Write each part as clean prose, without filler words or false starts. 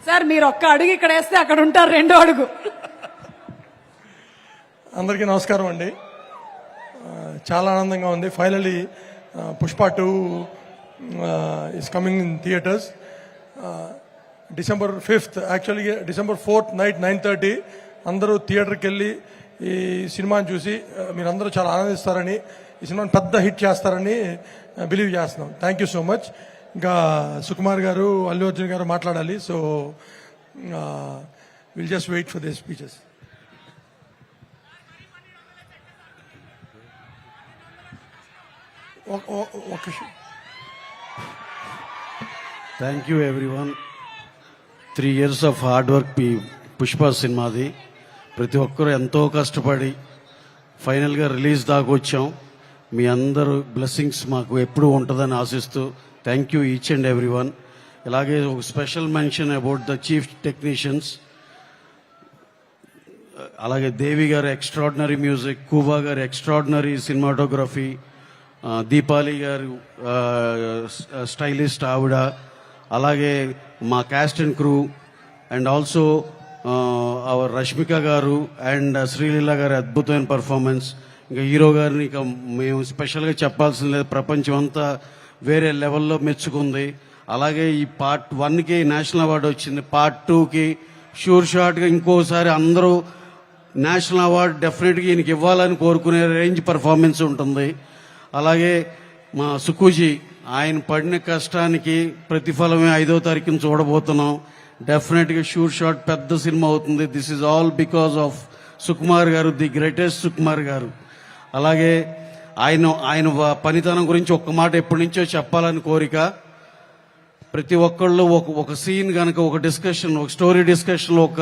Sir మీరు ఒక్క అడుగు ఇక్కడ వేస్తే అక్కడ ఉంటారు రెండో అడుగు. అందరికీ నమస్కారం అండి. చాలా ఆనందంగా ఉంది. Finally Pushpa 2 is coming in theatres December 5th. Actually December 4th night 9:30 అందరూ థియేటర్కి వెళ్ళి ఈ సినిమాని చూసి మీరందరూ చాలా ఆనందిస్తారని, ఈ సినిమాని పెద్ద హిట్ చేస్తారని బిలీవ్ చేస్తున్నాం. Thank you so much. ఇంకా సుకుమార్ గారు, అల్లు అర్జున్ గారు మాట్లాడాలి. So will just wait for this speeches. Thank you everyone. 3 years of hard work మీ పుష్ప సినిమాది. ప్రతి ఒక్కరూ ఎంతో కష్టపడి ఫైనల్గా రిలీజ్ దాకా వచ్చాం. మీ అందరూ బ్లెస్సింగ్స్ మాకు ఎప్పుడూ ఉంటుందని ఆశిస్తూ thank you each and everyone. ఇలాగే ఒక special mention about the chief technicians, అలాగే దేవి గారు ఎక్స్ట్రాడినరీ మ్యూజిక్, కూబా గారు ఎక్స్ట్రాడినరీ సినిమాటోగ్రఫీ, దీపాలి గారు స్టైలిస్ట్ ఆవిడ, అలాగే మా caste and crew, and also our Rashmika గారు అండ్ శ్రీలీల గారి అద్భుతమైన పర్ఫార్మెన్స్. ఇంకా హీరో గారిని ఇక మేము స్పెషల్గా చెప్పాల్సిన లేదు, ప్రపంచం అంతా వేరే లెవెల్లో మెచ్చుకుంది. అలాగే ఈ పార్ట్ 1కి నేషనల్ అవార్డు వచ్చింది, పార్ట్ 2కి షూర్ షాట్గా ఇంకోసారి అందరూ నేషనల్ అవార్డు డెఫినెట్గా ఈయనకి ఇవ్వాలని కోరుకునే రేంజ్ పర్ఫార్మెన్స్ ఉంటుంది. అలాగే మా సుకుజీ, ఆయన పడిన కష్టానికి ప్రతిఫలమే 5వ తారీఖున చూడబోతున్నాం. డెఫినెట్గా షూర్ షాట్ పెద్ద సినిమా అవుతుంది. This is all because of Sukumar గారు, ది గ్రేటెస్ట్ సుకుమార్ గారు. అలాగే ఆయన పనితనం గురించి ఒక్క మాట ఎప్పటి నుంచో చెప్పాలని కోరిక. ప్రతి ఒక్కళ్ళు ఒక సీన్ కనుక ఒక డిస్కషన్, ఒక స్టోరీ డిస్కషన్, ఒక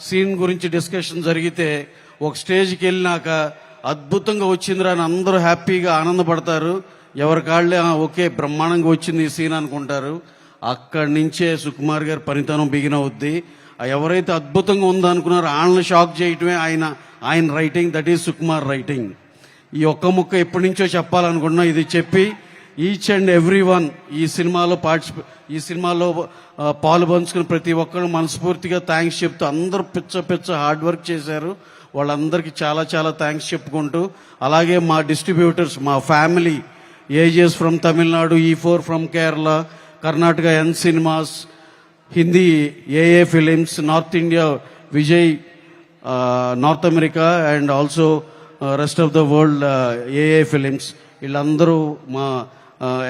సీన్ గురించి డిస్కషన్ జరిగితే ఒక స్టేజ్కి వెళ్ళినాక అద్భుతంగా వచ్చిందిరా అని అందరూ హ్యాపీగా ఆనందపడతారు. ఎవరి కాళ్ళే ఓకే బ్రహ్మాండంగా వచ్చింది ఈ సీన్ అనుకుంటారు. అక్కడి నుంచే సుకుమార్ గారి పనితనం బిగిన్ అవుద్ది. ఎవరైతే అద్భుతంగా ఉందనుకున్నారో వాళ్ళని షాక్ చేయటమే ఆయన writing. That is Sukumar writing. ఈ ఒక్క ముక్క ఎప్పటి నుంచో చెప్పాలనుకున్నా, ఇది చెప్పి ఈచ్ అండ్ ఎవ్రీ వన్ ఈ సినిమాలో పాలు పంచుకుని ప్రతి ఒక్కరు మనస్ఫూర్తిగా థ్యాంక్స్ చెప్తూ, అందరూ పిచ్చ హార్డ్ వర్క్ చేశారు. వాళ్ళందరికీ చాలా చాలా థ్యాంక్స్ చెప్పుకుంటూ, అలాగే మా డిస్ట్రిబ్యూటర్స్, మా family, AGS from Tamil Nadu, E4 from Kerala, Karnataka N cinemas, Hindi AA films, north India Vijay, north America and also rest of the world AA films, వీళ్ళందరూ మా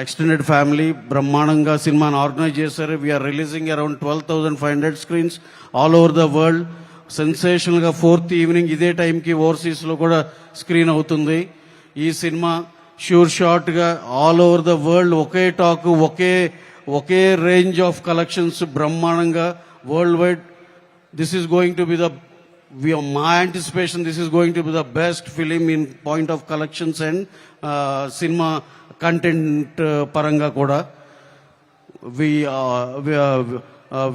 ఎక్స్టెండెడ్ ఫ్యామిలీ బ్రహ్మాండంగా సినిమాని ఆర్గనైజ్ చేశారు. We're releasing around 12,500 screens all over the world. సెన్సేషనల్గా 4th evening ఇదే టైంకి ఓవర్సీస్లో కూడా స్క్రీన్ అవుతుంది. ఈ సినిమా షూర్ షాట్గా ఆల్ ఓవర్ ద వరల్డ్ ఒకే టాక్, ఒకే రేంజ్ ఆఫ్ కలెక్షన్స్ బ్రహ్మాండంగా world wide. This is going to be my anticipation, this is going to be the best film in point of collections and cinema content paranga kuda.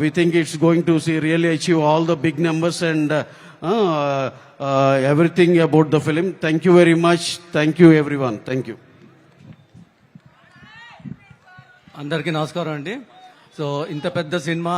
We think it's going to really achieve all the big numbers and everything about the film. Thank you very much. Thank you everyone. Thank you. అందరికీ నమస్కారం అండి. So ఇంత పెద్ద cinema